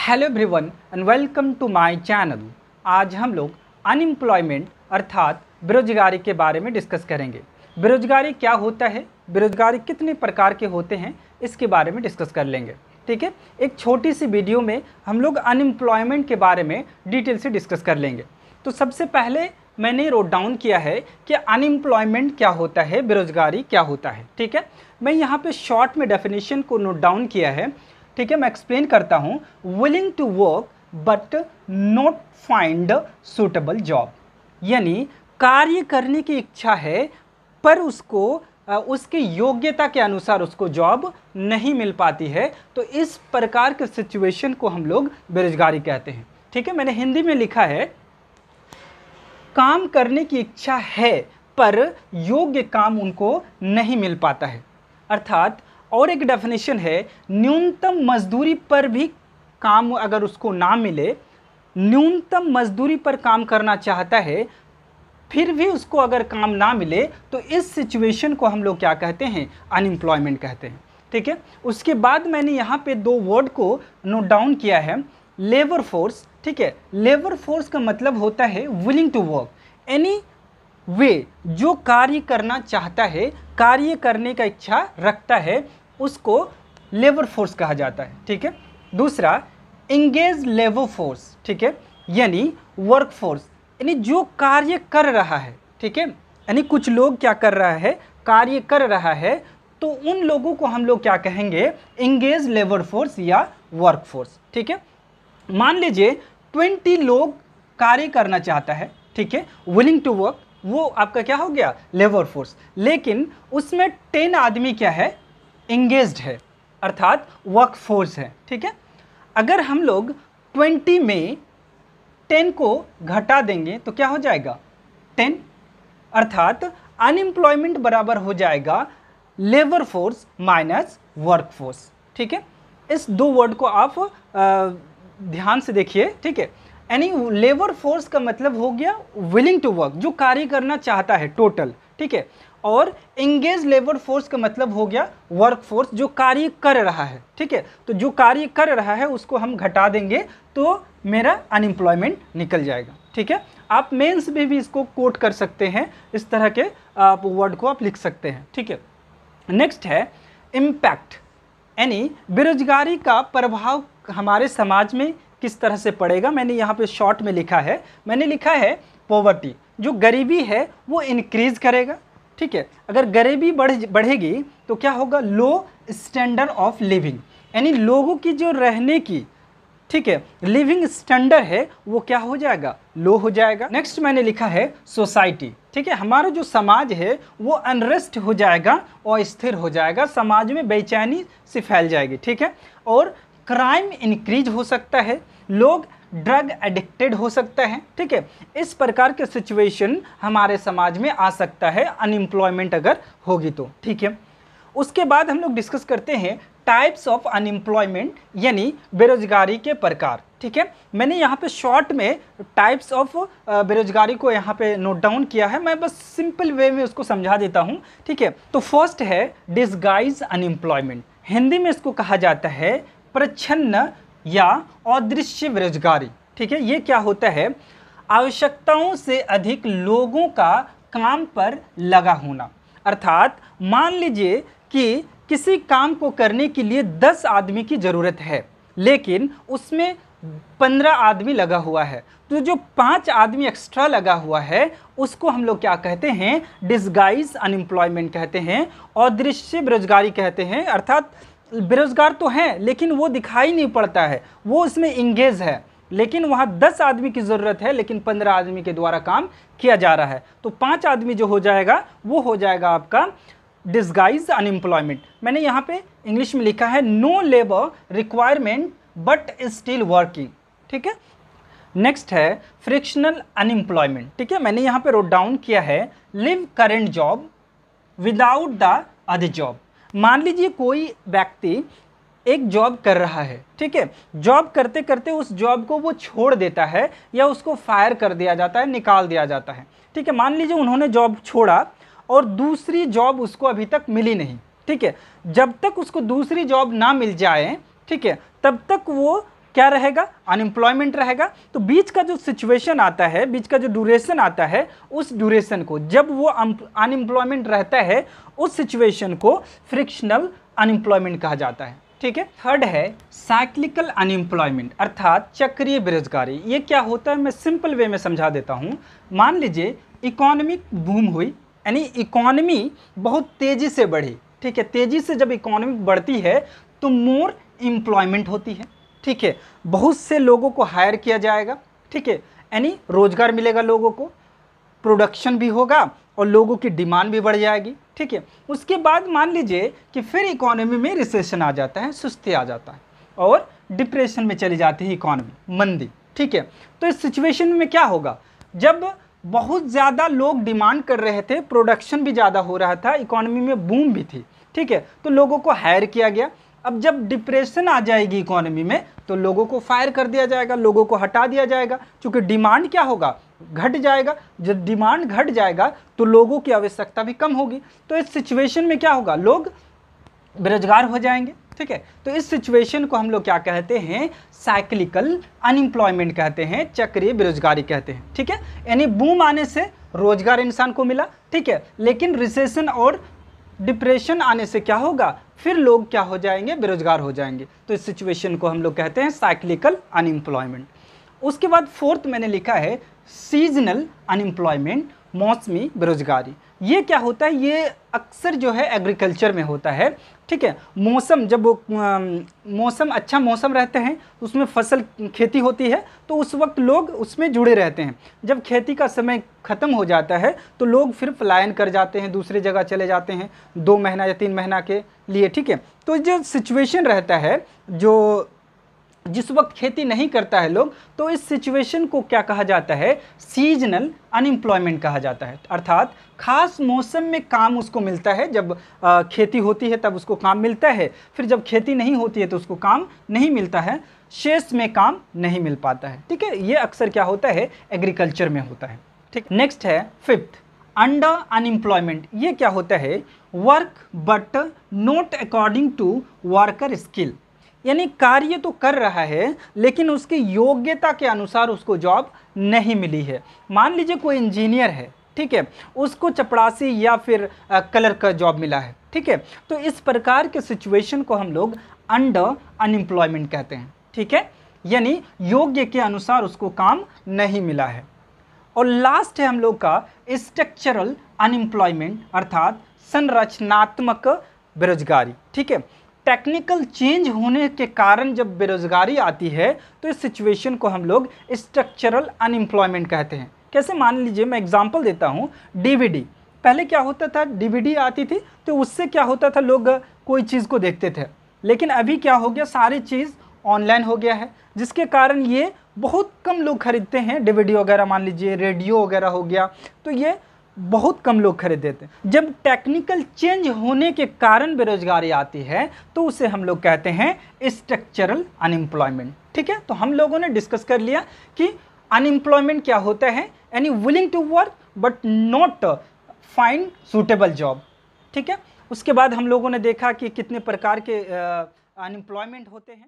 Hello everyone and welcome to my channel. आज हम लोग अनएम्प्लॉयमेंट अर्थात बेरोजगारी के बारे में डिस्कस करेंगे। बेरोजगारी क्या होता है, बेरोजगारी कितने प्रकार के होते हैं, इसके बारे में डिस्कस कर लेंगे। ठीक है, एक छोटी सी वीडियो में हम लोग अनएम्प्लॉयमेंट के बारे में डिटेल से डिस्कस कर लेंगे। तो सबसे पहले मैंने नोट डाउन किया है कि अनएम्प्लॉयमेंट क्या होता है, बेरोजगारी क्या होता है। ठीक है, मैं यहाँ पे शॉर्ट में डेफिनेशन को नोट डाउन किया है। ठीक है, मैं एक्सप्लेन करता हूँ। Willing to work but not find suitable job, यानी कार्य करने की इच्छा है पर उसको उसकी योग्यता के अनुसार उसको जॉब नहीं मिल पाती है, तो इस प्रकार के सिचुएशन को हम लोग बेरोजगारी कहते हैं। ठीक है, मैंने हिंदी में लिखा है काम करने की इच्छा है पर योग्य काम उनको नहीं मिल पाता है। अर्थात और एक डेफिनेशन है, न्यूनतम मजदूरी पर भी काम अगर उसको ना मिले, न्यूनतम मजदूरी पर काम करना चाहता है फिर भी उसको अगर काम ना मिले, तो इस सिचुएशन को हम लोग क्या कहते हैं, अनएम्प्लॉयमेंट कहते हैं। ठीक है, उसके बाद मैंने यहाँ पे दो वर्ड को नोट डाउन किया है, लेबर फोर्स। ठीक है, लेबर फोर्स का मतलब होता है willing to work, any way जो कार्य करना चाहता है, कार्य करने का इच्छा रखता है, उसको लेबर फोर्स कहा जाता है। ठीक है, दूसरा इंगेज लेबर फोर्स। ठीक है, यानी वर्क फोर्स, यानी जो कार्य कर रहा है। ठीक है, यानी कुछ लोग क्या कर रहा है, कार्य कर रहा है, तो उन लोगों को हम लोग क्या कहेंगे, इंगेज लेबर फोर्स या वर्क फोर्स। ठीक है, मान लीजिए 20 लोग कार्य करना चाहता है। ठीक है, विलिंग टू वर्क, वो आपका क्या हो गया, लेबर फोर्स। लेकिन उसमें 10 आदमी क्या है, इंगेज्ड है, अर्थात वर्क फोर्स है। ठीक है, अगर हम लोग 20 में 10 को घटा देंगे तो क्या हो जाएगा, 10, अर्थात अनएम्प्लॉयमेंट बराबर हो जाएगा labour force minus work force. ठीक है, इस दो वर्ड को आप ध्यान से देखिए। ठीक है, यानी लेबर फोर्स का मतलब हो गया विलिंग टू वर्क, जो कार्य करना चाहता है टोटल। ठीक है, और इंगेज लेबर फोर्स का मतलब हो गया वर्क फोर्स, जो कार्य कर रहा है। ठीक है, तो जो कार्य कर रहा है उसको हम घटा देंगे तो मेरा अनएम्प्लॉयमेंट निकल जाएगा। ठीक है, आप मेंस में भी इसको कोट कर सकते हैं, इस तरह के आप वर्ड को आप लिख सकते हैं। ठीक है, नेक्स्ट है इम्पैक्ट, यानी बेरोजगारी का प्रभाव हमारे समाज में किस तरह से पड़ेगा। मैंने यहाँ पे शॉर्ट में लिखा है, मैंने लिखा है पॉवर्टी, जो गरीबी है वो इंक्रीज करेगा। ठीक है, अगर गरीबी बढ़ेगी तो क्या होगा, लो स्टैंडर्ड ऑफ लिविंग, यानी लोगों की जो रहने की, ठीक है, लिविंग स्टैंडर्ड है वो क्या हो जाएगा, लो हो जाएगा। नेक्स्ट मैंने लिखा है सोसाइटी। ठीक है, हमारा जो समाज है वो अनरेस्ट हो जाएगा और स्थिर हो जाएगा, समाज में बेचैनी से फैल जाएगी। ठीक है, और क्राइम इंक्रीज हो सकता है, लोग ड्रग एडिक्टेड हो सकता है। ठीक है, इस प्रकार के सिचुएशन हमारे समाज में आ सकता है अनएम्प्लॉयमेंट अगर होगी तो। ठीक है, उसके बाद हम लोग डिस्कस करते हैं टाइप्स ऑफ अनएम्प्लॉयमेंट, यानी बेरोजगारी के प्रकार। ठीक है, मैंने यहाँ पे शॉर्ट में टाइप्स ऑफ बेरोजगारी को यहाँ पे नोट डाउन किया है, मैं बस सिंपल वे में उसको समझा देता हूँ। ठीक है, तो फर्स्ट है डिसगाइज अनएम्प्लॉयमेंट, हिंदी में इसको कहा जाता है प्रच्छन्न या अदृश्य बेरोजगारी। ठीक है, ये क्या होता है, आवश्यकताओं से अधिक लोगों का काम पर लगा होना। अर्थात मान लीजिए कि किसी काम को करने के लिए 10 आदमी की ज़रूरत है, लेकिन उसमें 15 आदमी लगा हुआ है, तो जो 5 आदमी एक्स्ट्रा लगा हुआ है उसको हम लोग क्या कहते हैं, डिसगाइज अनएम्प्लॉयमेंट कहते हैं, अदृश्य बेरोजगारी कहते हैं। अर्थात बेरोजगार तो हैं लेकिन वो दिखाई नहीं पड़ता है, वो इसमें इंगेज है, लेकिन वहाँ 10 आदमी की ज़रूरत है लेकिन 15 आदमी के द्वारा काम किया जा रहा है, तो 5 आदमी जो हो जाएगा वो हो जाएगा आपका डिसगाइज अनएम्प्लॉयमेंट। मैंने यहाँ पे इंग्लिश में लिखा है no labour requirement but still working. ठीक है, नेक्स्ट है फ्रिक्शनल अनएम्प्लॉयमेंट। ठीक है, मैंने यहाँ पे नोट डाउन किया है live current job without the other job. मान लीजिए कोई व्यक्ति एक जॉब कर रहा है। ठीक है, जॉब करते करते उस जॉब को वो छोड़ देता है या उसको फायर कर दिया जाता है, निकाल दिया जाता है। ठीक है, मान लीजिए उन्होंने जॉब छोड़ा और दूसरी जॉब उसको अभी तक मिली नहीं। ठीक है, जब तक उसको दूसरी जॉब ना मिल जाए, ठीक है, तब तक वो क्या रहेगा, अनएम्प्लॉयमेंट रहेगा। तो बीच का जो सिचुएशन आता है, बीच का जो ड्यूरेशन आता है, उस ड्यूरेशन को, जब वो अनएम्प्लॉयमेंट रहता है, उस सिचुएशन को फ्रिक्शनल अनएम्प्लॉयमेंट कहा जाता है। ठीक है। थर्ड है साइक्लिकल अनएम्प्लॉयमेंट अर्थात चक्रीय बेरोजगारी। ये क्या होता है, मैं सिंपल वे में समझा देता हूँ। मान लीजिए इकोनॉमिक बूम हुई, यानी इकोनॉमी बहुत तेज़ी से बढ़ी। ठीक है, तेज़ी से जब इकोनॉमी बढ़ती है तो मोर एम्प्लॉयमेंट होती है। ठीक है, बहुत से लोगों को हायर किया जाएगा। ठीक है, यानी रोजगार मिलेगा लोगों को, प्रोडक्शन भी होगा और लोगों की डिमांड भी बढ़ जाएगी। ठीक है, उसके बाद मान लीजिए कि फिर इकोनॉमी में रिसेशन आ जाता है, सुस्ती आ जाता है और डिप्रेशन में चली जाती है इकोनॉमी, मंदी। ठीक है, तो इस सिचुएशन में क्या होगा, जब बहुत ज़्यादा लोग डिमांड कर रहे थे, प्रोडक्शन भी ज़्यादा हो रहा था, इकोनॉमी में बूम भी थी। ठीक है, तो लोगों को हायर किया गया। अब जब डिप्रेशन आ जाएगी इकोनॉमी में तो लोगों को फायर कर दिया जाएगा, लोगों को हटा दिया जाएगा, क्योंकि डिमांड क्या होगा, घट जाएगा। जब डिमांड घट जाएगा तो लोगों की आवश्यकता भी कम होगी। तो इस सिचुएशन में क्या होगा, लोग बेरोजगार हो जाएंगे। ठीक है, तो इस सिचुएशन को हम लोग क्या कहते हैं, साइक्लिकल अनएम्प्लॉयमेंट कहते हैं, चक्रीय बेरोजगारी कहते हैं। ठीक है, यानी बूम आने से रोजगार इंसान को मिला। ठीक है, लेकिन रिसेशन और डिप्रेशन आने से क्या होगा, फिर लोग क्या हो जाएंगे, बेरोजगार हो जाएंगे। तो इस सिचुएशन को हम लोग कहते हैं साइक्लिकल अनएम्प्लॉयमेंट। उसके बाद फोर्थ मैंने लिखा है सीजनल अनएम्प्लॉयमेंट, मौसमी बेरोजगारी। ये क्या होता है, ये अक्सर जो है एग्रीकल्चर में होता है। ठीक है, मौसम जब मौसम अच्छा मौसम रहते हैं, उसमें फसल खेती होती है, तो उस वक्त लोग उसमें जुड़े रहते हैं। जब खेती का समय ख़त्म हो जाता है तो लोग फिर पलायन कर जाते हैं, दूसरी जगह चले जाते हैं 2 महीना या 3 महीना के लिए। ठीक है, तो जो सिचुएशन रहता है, जो जिस वक्त खेती नहीं करता है लोग, तो इस सिचुएशन को क्या कहा जाता है, सीजनल अनएम्प्लॉयमेंट कहा जाता है। अर्थात खास मौसम में काम उसको मिलता है, जब खेती होती है तब उसको काम मिलता है, फिर जब खेती नहीं होती है तो उसको काम नहीं मिलता है, शेष में काम नहीं मिल पाता है। ठीक है, ये अक्सर क्या होता है, एग्रीकल्चर में होता है। ठीक, नेक्स्ट है फिफ्थ अंडर अनएम्प्लॉयमेंट। ये क्या होता है, work but not according to worker skill. यानी कार्य तो कर रहा है लेकिन उसकी योग्यता के अनुसार उसको जॉब नहीं मिली है। मान लीजिए कोई इंजीनियर है, ठीक है, उसको चपरासी या फिर कलर का जॉब मिला है। ठीक है, तो इस प्रकार के सिचुएशन को हम लोग अंडर अनएम्प्लॉयमेंट कहते हैं। ठीक है, यानी योग्य के अनुसार उसको काम नहीं मिला है। और लास्ट है हम लोग का स्ट्रक्चरल अनएम्प्लॉयमेंट अर्थात संरचनात्मक बेरोजगारी। ठीक है, टेक्निकल चेंज होने के कारण जब बेरोजगारी आती है तो इस सिचुएशन को हम लोग स्ट्रक्चरल अनएम्प्लॉयमेंट कहते हैं। कैसे, मान लीजिए मैं एग्जांपल देता हूँ, डीवीडी। पहले क्या होता था, डीवीडी आती थी तो उससे क्या होता था, लोग कोई चीज़ को देखते थे, लेकिन अभी क्या हो गया, सारी चीज़ ऑनलाइन हो गया है, जिसके कारण ये बहुत कम लोग खरीदते हैं डीवीडी वगैरह। मान लीजिए रेडियो वगैरह हो गया, तो ये बहुत कम लोग खरीदते हैं। जब टेक्निकल चेंज होने के कारण बेरोजगारी आती है तो उसे हम लोग कहते हैं स्ट्रक्चरल अनएम्प्लॉयमेंट। ठीक है, तो हम लोगों ने डिस्कस कर लिया कि अनएम्प्लॉयमेंट क्या होता है, यानी willing to work but not find suitable job. ठीक है, उसके बाद हम लोगों ने देखा कि कितने प्रकार के अनएम्प्लॉयमेंट होते हैं।